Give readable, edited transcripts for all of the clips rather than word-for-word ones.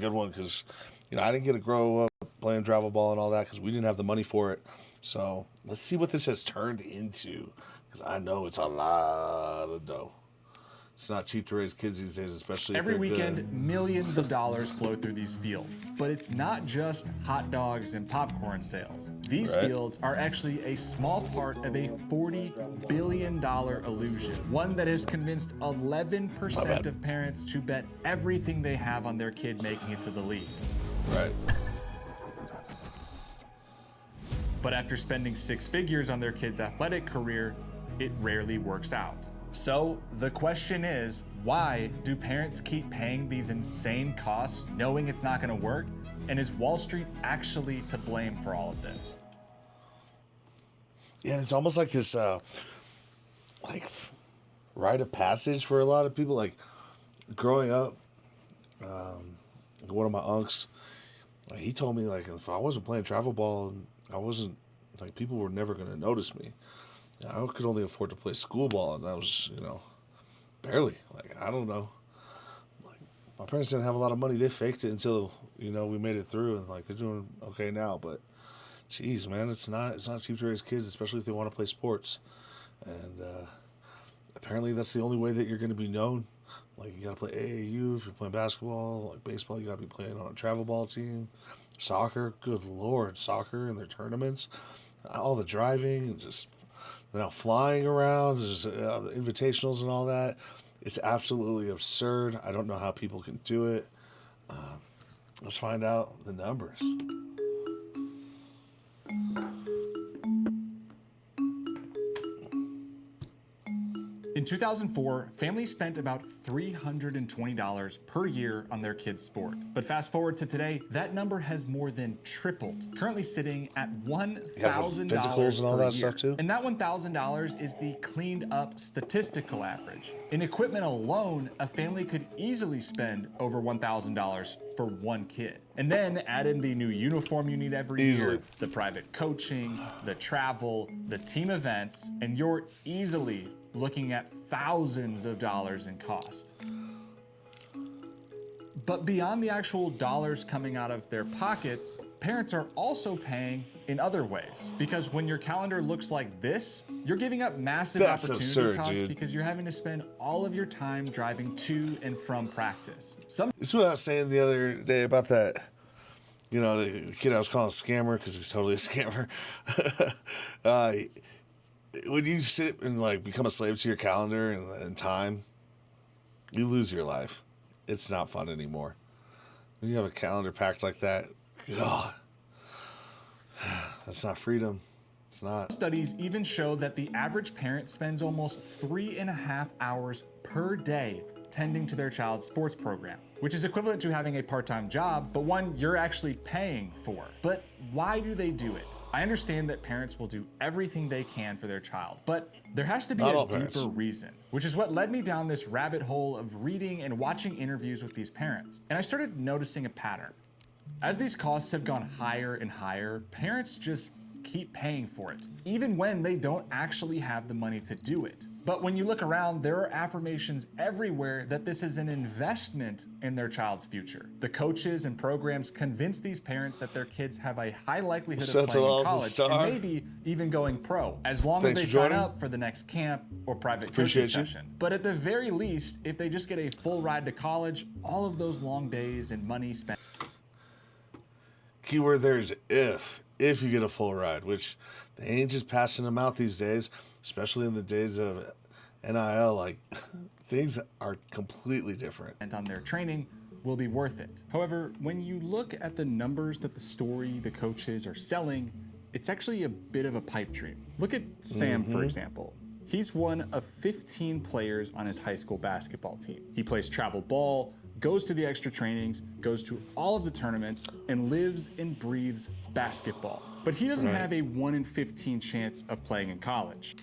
good one because, I didn't get to grow up playing travel ball and all that because we didn't have the money for it. So let's see what this has turned into because I know it's a lot of dough. It's not cheap to raise kids these days, especially Every if they're weekend, good. millions of dollars flow through these fields. But it's not just hot dogs and popcorn sales. These fields are actually a small part of a $40 billion illusion, one that has convinced 11% of parents to bet everything they have on their kid making it to the league. Right. But after spending 6 figures on their kid's athletic career, it rarely works out. So the question is, why do parents keep paying these insane costs knowing it's not going to work? And is Wall Street actually to blame for all of this? Yeah, it's almost like this, rite of passage for a lot of people. Like, growing up, one of my unks, he told me, like, if I wasn't playing travel ball, I wasn't, like, people were never going to notice me. I could only afford to play school ball, and that was, barely. Like, I don't know. Like, my parents didn't have a lot of money. They faked it until, we made it through, and, like, they're doing okay now. But, geez, man, it's not cheap to raise kids, especially if they want to play sports. And apparently that's the only way that you're going to be known. Like, you got to play AAU if you're playing basketball. Like, baseball, you got to be playing on a travel ball team. Soccer, good Lord, soccer and their tournaments. All the driving and just... Now flying around, just, the invitationals and all that, it's absolutely absurd. I don't know how people can do it. Let's find out the numbers. In 2004, families spent about $320 per year on their kids' sport. But fast forward to today, that number has more than tripled, currently sitting at $1,000 physicals and all per that year. stuff too. And that $1,000 is the cleaned up statistical average. In equipment alone, a family could easily spend over $1,000 for one kid. And then add in the new uniform you need every year, the private coaching, the travel, the team events, and you're easily looking at thousands of dollars in cost. But beyond the actual dollars coming out of their pockets, parents are also paying in other ways. Because when your calendar looks like this, you're giving up massive opportunity costs because you're having to spend all of your time driving to and from practice. This is what I was saying the other day about that, the kid I was calling a scammer because he's totally a scammer. When you sit and become a slave to your calendar and time, you lose your life. It's not fun anymore. When you have a calendar packed like that, God, that's not freedom. It's not. Studies even show that the average parent spends almost 3.5 hours per day tending to their child's sports program, which is equivalent to having a part-time job, but one you're actually paying for. But why do they do it? I understand that parents will do everything they can for their child, but there has to be a deeper reason, which is what led me down this rabbit hole of reading and watching interviews with these parents. And I started noticing a pattern. As these costs have gone higher and higher, parents just keep paying for it, even when they don't actually have the money to do it. But when you look around, there are affirmations everywhere that this is an investment in their child's future. The coaches and programs convince these parents that their kids have a high likelihood of playing in college and maybe even going pro, as long as they sign up for the next camp or private coaching session. But at the very least, if they just get a full ride to college, all of those long days and money spent. Keyword there is if you get a full ride, which they ain't just passing them out these days, especially in the days of NIL. Things are completely different. And on their training will be worth it. However, when you look at the numbers that the coaches are selling, it's actually a bit of a pipe dream. Look at Sam, for example. He's one of 15 players on his high school basketball team. He plays travel ball, goes to the extra trainings, goes to all of the tournaments, and lives and breathes basketball. But he doesn't have a 1 in 15 chance of playing in college.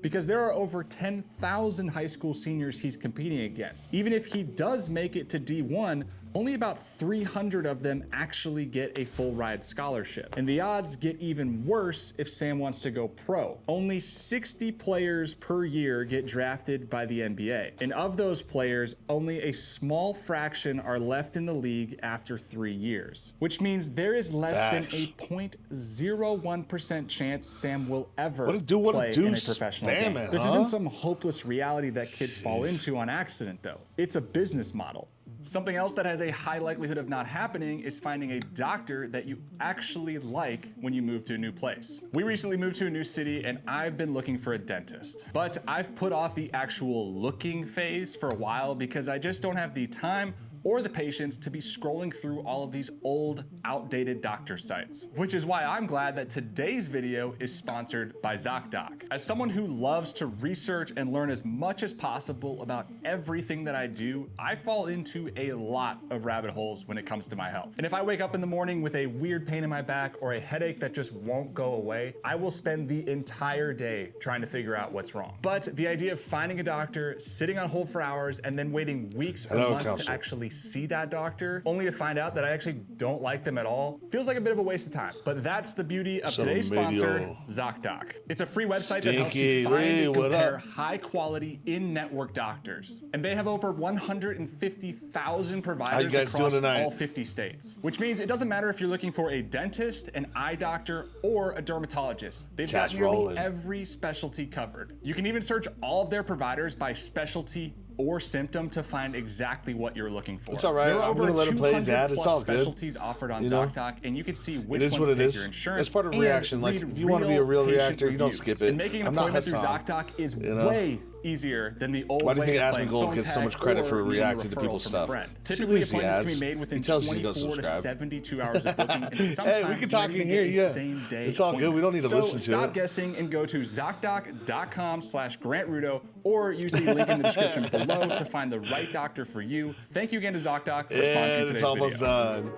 Because there are over 10,000 high school seniors he's competing against. Even if he does make it to D1, Only about 300 of them actually get a full ride scholarship. And the odds get even worse if Sam wants to go pro. Only 60 players per year get drafted by the NBA. And of those players, only a small fraction are left in the league after 3 years, which means there is less than a 0.01% chance Sam will ever play in a professional game. This isn't some hopeless reality that kids fall into on accident, though. It's a business model. Something else that has a high likelihood of not happening is finding a doctor that you actually like when you move to a new place. We recently moved to a new city and I've been looking for a dentist, but I've put off the actual looking phase for a while because I just don't have the time or the patience to be scrolling through all of these old, outdated doctor sites. Which is why I'm glad that today's video is sponsored by ZocDoc. As someone who loves to research and learn as much as possible about everything that I do, I fall into a lot of rabbit holes when it comes to my health. And if I wake up in the morning with a weird pain in my back or a headache that just won't go away, I will spend the entire day trying to figure out what's wrong. But the idea of finding a doctor, sitting on hold for hours, and then waiting weeks or months to actually see that doctor, only to find out that I actually don't like them at all, feels like a bit of a waste of time. But that's the beauty of today's sponsor, ZocDoc. It's a free website that helps you find and compare high-quality in-network doctors. And they have over 150,000 providers across all 50 states. Which means it doesn't matter if you're looking for a dentist, an eye doctor, or a dermatologist. They've got nearly every specialty covered. You can even search all of their providers by specialty or symptom to find exactly what you're looking for. It's all right. I'm going to let him play his ad. It's all good. Specialties offered on ZocDoc, and you can see which ones what it take is. your insurance. It's part of reaction. Like, if you want to be a real reactor, you don't skip it. And making an appointment through ZocDoc is way easier than the old way. Why do you think Asmongold gets so much credit for reacting to people's stuff? Typically, appointments can be made within 24 to 72 hours of booking, and sometimes hey, we can talk in here, yeah. It's all good. We don't need to listen to it. Stop guessing and go to ZocDoc.com/Grant Rudow or use the link in the description below to find the right doctor for you. Thank you again to ZocDoc for sponsoring today's video. It's almost done.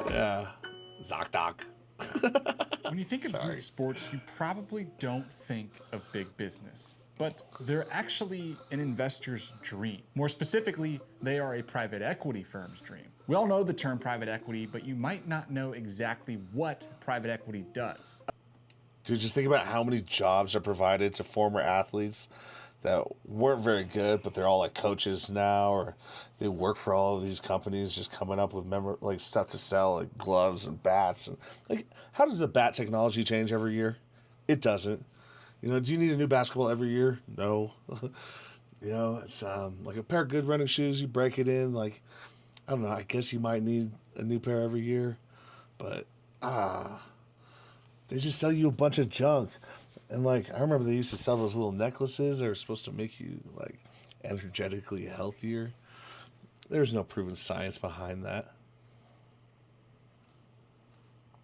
Yeah, ZocDoc. When you think of youth sports, you probably don't think of big business. But they're actually an investor's dream. More specifically, they are a private equity firm's dream. We all know the term private equity, but you might not know exactly what private equity does. Dude, just think about how many jobs are provided to former athletes that weren't very good, but they're all like coaches now, or they work for all of these companies just coming up with like stuff to sell, like gloves and bats. And like, how does the bat technology change every year? It doesn't. You know, do you need a new basketball every year? No. You know, it's like a pair of good running shoes. You break it in, like, I don't know. I guess you might need a new pair every year, but they just sell you a bunch of junk. And like, I remember they used to sell those little necklaces that were supposed to make you like energetically healthier. There's no proven science behind that.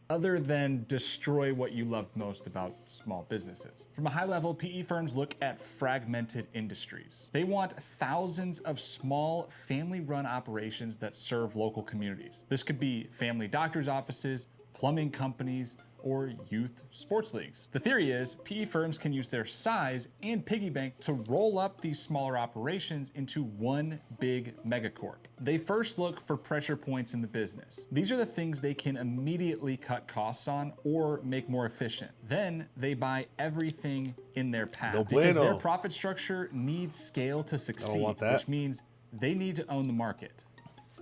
Other than destroy what you love most about small businesses. From a high level, PE firms look at fragmented industries. They want thousands of small family-run operations that serve local communities. This could be family doctor's offices, plumbing companies, or youth sports leagues. The theory is PE firms can use their size and piggy bank to roll up these smaller operations into one big megacorp. They first look for pressure points in the business. These are the things they can immediately cut costs on or make more efficient. Then they buy everything in their path because their profit structure needs scale to succeed, which means they need to own the market.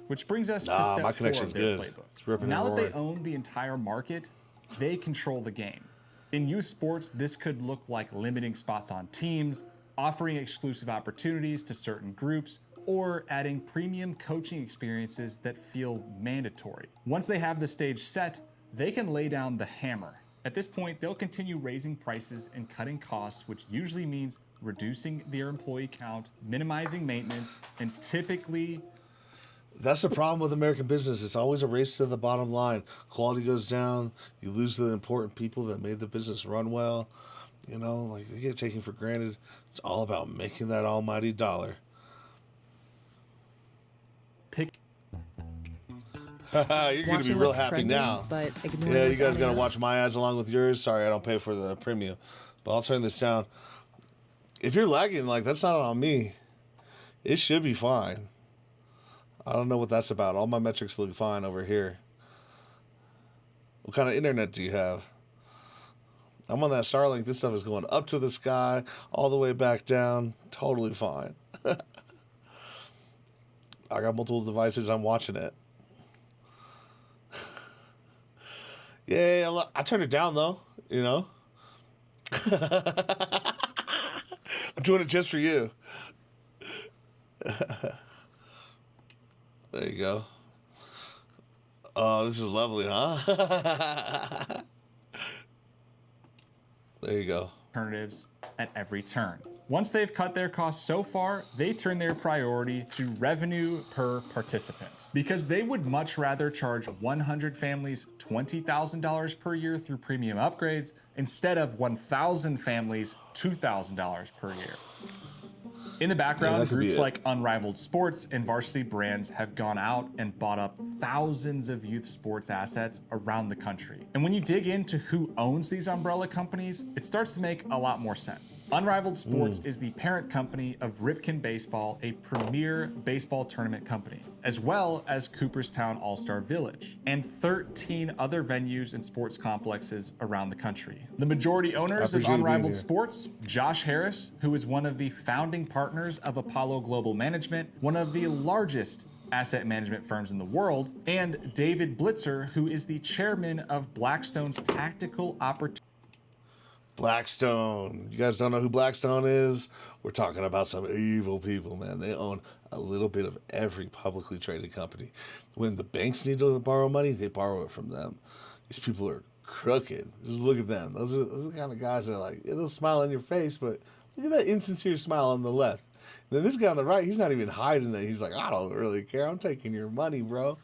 Which brings us to step 4 of their playbook. Now that they own the entire market, they control the game. In youth sports, this could look like limiting spots on teams, offering exclusive opportunities to certain groups, or adding premium coaching experiences that feel mandatory. Once they have the stage set, they can lay down the hammer. At this point, they'll continue raising prices and cutting costs, which usually means reducing their employee count, minimizing maintenance, and typically that's the problem with American business. It's always a race to the bottom line. Quality goes down. You lose the important people that made the business run well. You know, like they get taken for granted. It's all about making that almighty dollar. You're going to be real happy now. But yeah, you guys got to watch my ads along with yours. Sorry, I don't pay for the premium. But I'll turn this down. If you're lagging, like, that's not on me. It should be fine. I don't know what that's about. All my metrics look fine over here. What kind of internet do you have? I'm on that Starlink. This stuff is going up to the sky, all the way back down. Totally fine. I got multiple devices. I'm watching it. Yeah, I turned it down though. You know. I'm doing it just for you. There you go. Oh, this is lovely, huh? There you go. Alternatives at every turn. Once they've cut their costs so far, they turn their priority to revenue per participant, because they would much rather charge 100 families $20,000 per year through premium upgrades instead of 1,000 families $2,000 per year. In the background, groups like Unrivaled Sports and Varsity Brands have gone out and bought up thousands of youth sports assets around the country. And when you dig into who owns these umbrella companies, it starts to make a lot more sense. Unrivaled Sports is the parent company of Ripken Baseball, a premier baseball tournament company, as well as Cooperstown All-Star Village, and 13 other venues and sports complexes around the country. The majority owners of Unrivaled Sports, Josh Harris, who is one of the founding partners of Apollo Global Management, one of the largest asset management firms in the world, and David Blitzer, who is the chairman of Blackstone's Tactical Opportunity. Blackstone. You guys don't know who Blackstone is? We're talking about some evil people, man. They own a little bit of every publicly traded company. When the banks need to borrow money, they borrow it from them. These people are crooked. Just look at them. Those are the kind of guys that are like, they'll smile in your face, but look at that insincere smile on the left. And then this guy on the right, he's not even hiding that. He's like, I don't really care. I'm taking your money, bro.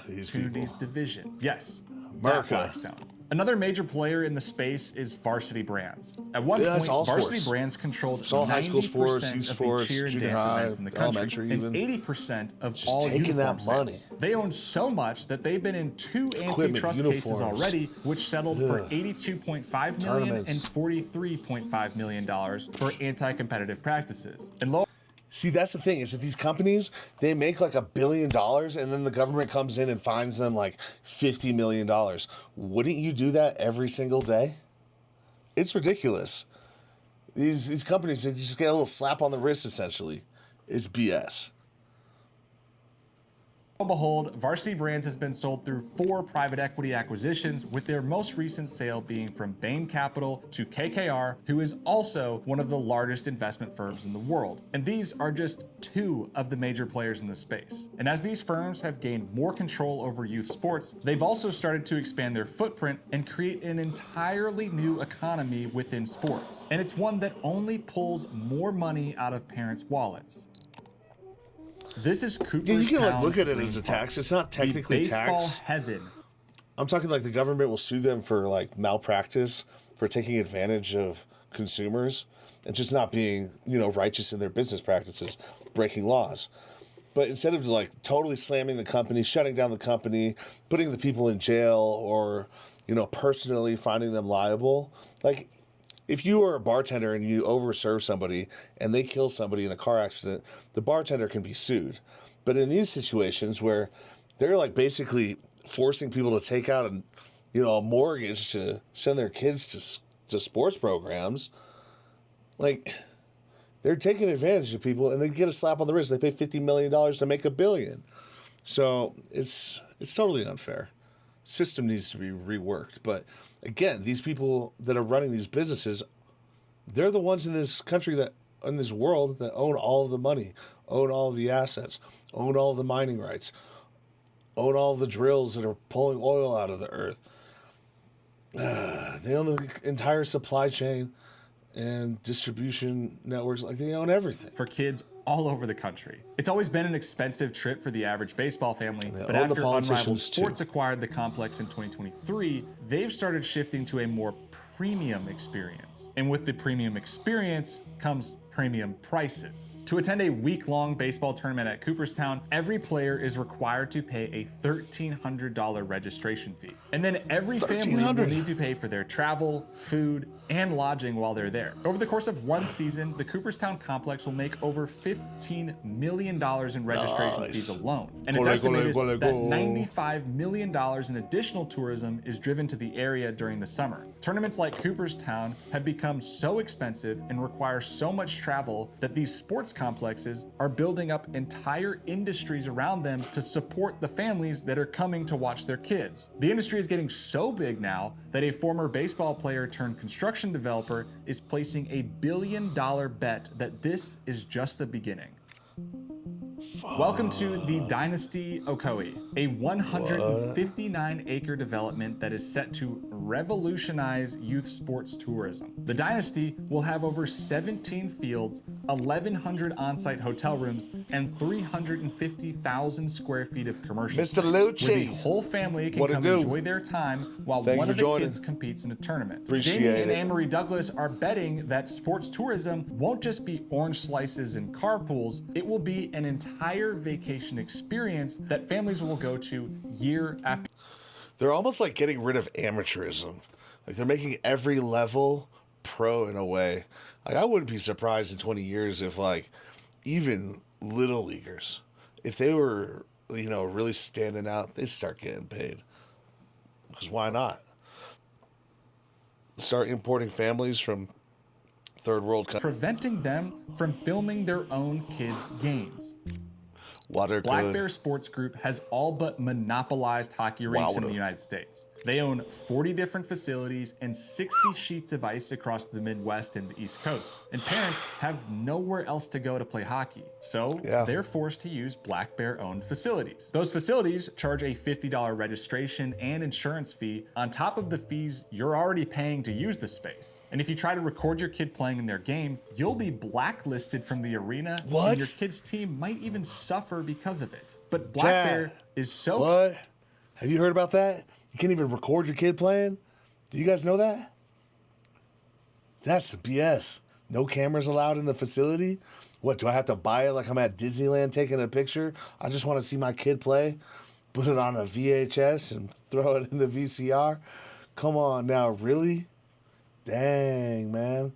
These people. Division. Yes. America. Blackstone. Another major player in the space is Varsity Brands. At one point, Varsity Brands controlled 90% high school sports, youth sports, of the cheer and dance events in the country, and 80% of all uniform sales. They own so much that they've been in 2 antitrust cases already, which settled for $82.5 million and $43.5 million for anti-competitive practices. And see, that's the thing, is that these companies, they make like $1 billion and then the government comes in and fines them like $50 million. Wouldn't you do that every single day? It's ridiculous. These companies, they just get a little slap on the wrist, essentially. It's BS. Lo and behold, Varsity Brands has been sold through 4 private equity acquisitions, with their most recent sale being from Bain Capital to KKR, who is also one of the largest investment firms in the world. And these are just 2 of the major players in the space. And as these firms have gained more control over youth sports, they've also started to expand their footprint and create an entirely new economy within sports. And it's one that only pulls more money out of parents' wallets. This is Cooperstown. Yeah, you can like look at it as a tax. It's not technically baseball tax. Heaven. I'm talking like the government will sue them for like malpractice, for taking advantage of consumers and just not being, righteous in their business practices, breaking laws. But instead of like totally slamming the company, shutting down the company, putting the people in jail, or, personally finding them liable, like, if you are a bartender and you overserve somebody and they kill somebody in a car accident, the bartender can be sued. But in these situations where they're like basically forcing people to take out a mortgage to send their kids to sports programs, like, they're taking advantage of people and they get a slap on the wrist. They pay $50 million to make $1 billion. So it's totally unfair. System needs to be reworked. But again, these people that are running these businesses, they're the ones in this country in this world that own all of the money, own all of the assets, own all of the mining rights, own all of the drills that are pulling oil out of the earth. They own the entire supply chain and distribution networks. Like, they own everything. For kids all over the country. It's always been an expensive trip for the average baseball family, but after Unrivaled Sports acquired the complex in 2023, they've started shifting to a more premium experience. And with the premium experience comes premium prices. To attend a week-long baseball tournament at Cooperstown, every player is required to pay a $1,300 registration fee. And then every family will need to pay for their travel, food, and lodging while they're there. Over the course of one season, the Cooperstown complex will make over $15 million in registration fees alone. And it's estimated that $95 million in additional tourism is driven to the area during the summer. Tournaments like Cooperstown have become so expensive and require so much travel that these sports complexes are building up entire industries around them to support the families that are coming to watch their kids. The industry is getting so big now that a former baseball player turned construction developer is placing a $1 billion bet that this is just the beginning. Welcome to the Dynasty Ocoee, a 159-acre development that is set to revolutionize youth sports tourism. The Dynasty will have over 17 fields, 1,100 on-site hotel rooms, and 350,000 square feet of commercial Mr. space, Lucci, where the whole family can come enjoy their time while one of the kids competes in a tournament. Jamie and Anne-Marie Douglas are betting that sports tourism won't just be orange slices and carpools, it will be an entire vacation experience that families will go to year after. They're almost like getting rid of amateurism. Like they're making every level pro in a way. Like I wouldn't be surprised in 20 years if like even little leaguers, if they were, you know, really standing out, they'd start getting paid. Because why not? Start importing families from third world countries. Preventing them from filming their own kids' games. Black Bear Sports Group has all but monopolized hockey rinks in the United States. They own 40 different facilities and 60 sheets of ice across the Midwest and the East Coast. And parents have nowhere else to go to play hockey. So they're forced to use Black Bear-owned facilities. Those facilities charge a $50 registration and insurance fee on top of the fees you're already paying to use the space. And if you try to record your kid playing in their game, you'll be blacklisted from the arena. And your kid's team might even suffer because of it. But Black Bear is so... What? Have you heard about that? You can't even record your kid playing? Do you guys know that? That's the BS. No cameras allowed in the facility? What, do I have to buy it like I'm at Disneyland taking a picture? I just want to see my kid play, put it on a VHS and throw it in the VCR? Come on now, really? Dang, man.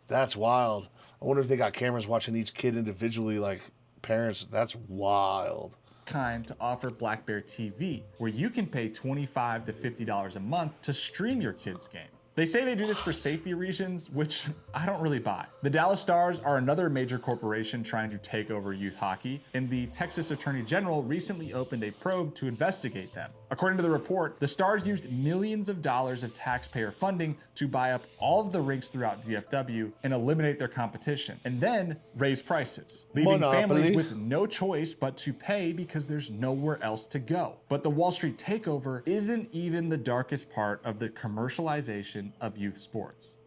That's wild. I wonder if they got cameras watching each kid individually like parents. That's wild. Kind to offer Black Bear TV, where you can pay $25 to $50 a month to stream your kid's game. They say they do this for safety reasons, which I don't really buy. The Dallas Stars are another major corporation trying to take over youth hockey, and the Texas Attorney General recently opened a probe to investigate them. According to the report, the Stars used millions of dollars of taxpayer funding to buy up all of the rinks throughout DFW and eliminate their competition, and then raise prices, leaving families with no choice but to pay because there's nowhere else to go. But the Wall Street takeover isn't even the darkest part of the commercialization of youth sports.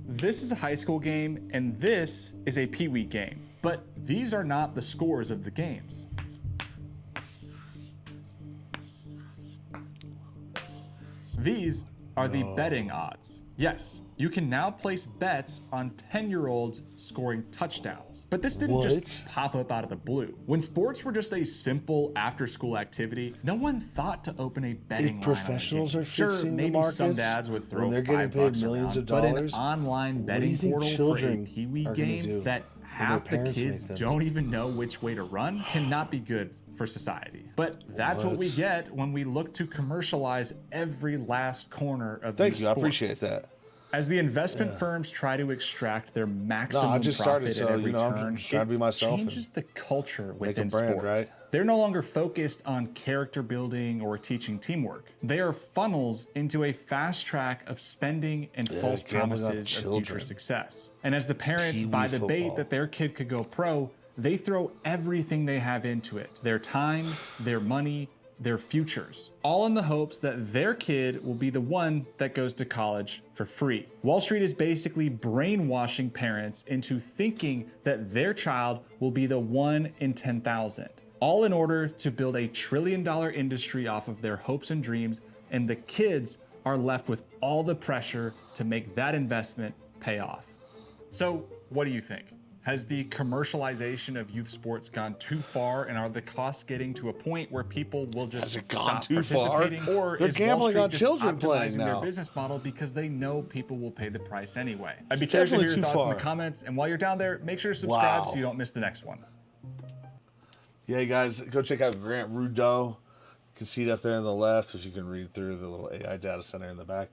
This is a high school game, and this is a pee-wee game. But these are not the scores of the games. These are the betting odds. Yes, you can now place bets on 10-year-olds scoring touchdowns. But this didn't just pop up out of the blue. When sports were just a simple after-school activity, no one thought to open a betting line. If professionals are fixing the markets, some dads would throw when they're getting paid millions of dollars, but an online betting portal for a pee-wee game that half the kids don't even know which way to run cannot be good for society. But that's what we get when we look to commercialize every last corner of these sports. I appreciate that. As the investment firms try to extract their maximum profit at every turn, I'm just trying to be myself changes the culture within a brand, sports. right? They're no longer focused on character building or teaching teamwork. They are funnels into a fast track of spending and false promises of future success. And as the parents buy the bait that their kid could go pro, they throw everything they have into it. Their time, their money, their futures, all in the hopes that their kid will be the one that goes to college for free. Wall Street is basically brainwashing parents into thinking that their child will be the 1 in 10,000, all in order to build a $1 trillion industry off of their hopes and dreams, and the kids are left with all the pressure to make that investment pay off. So, what do you think? Has the commercialization of youth sports gone too far, and are the costs getting to a point where people will just Has it gone stop too far? participating? Or They're is gambling Wall on Street children just playing optimizing now. their business model because they know people will pay the price anyway? I'd It's be curious to hear definitely your too thoughts in far. the comments, and while you're down there, make sure to subscribe Wow. so you don't miss the next one. Yeah, guys, go check out Grant Rudow. You can see it up there on the left if you can read through the little AI data center in the back.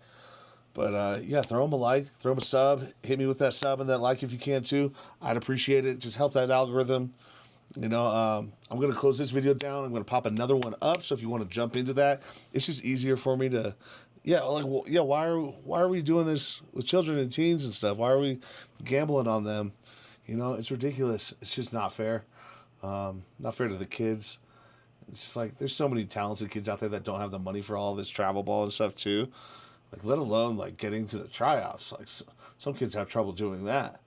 But yeah, throw him a like, throw him a sub. Hit me with that sub and that like if you can too. I'd appreciate it. Just help that algorithm. You know, I'm going to close this video down. I'm going to pop another one up. So if you want to jump into that, it's just easier for me to, yeah, like, well, yeah, why are we doing this with children and teens and stuff? Why are we gambling on them? You know, it's ridiculous. It's just not fair. Not fair to the kids. It's just like there's so many talented kids out there that don't have the money for all this travel ball and stuff too. Like, let alone like getting to the tryouts. Like some kids have trouble doing that.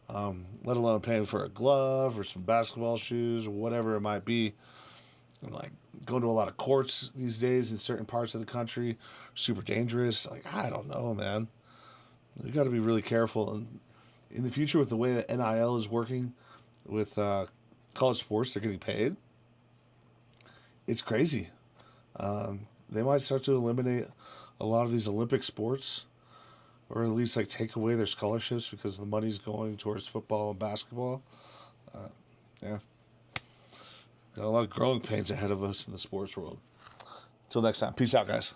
Let alone paying for a glove or some basketball shoes or whatever it might be. And like going to a lot of courts these days in certain parts of the country, super dangerous. Like, I don't know, man. You got to be really careful. And in the future, with the way that NIL is working with college sports, they're getting paid. It's crazy. They might start to eliminate a lot of these Olympic sports, or at least like take away their scholarships because the money's going towards football and basketball. Yeah. Got a lot of growing pains ahead of us in the sports world. Until next time. Peace out, guys.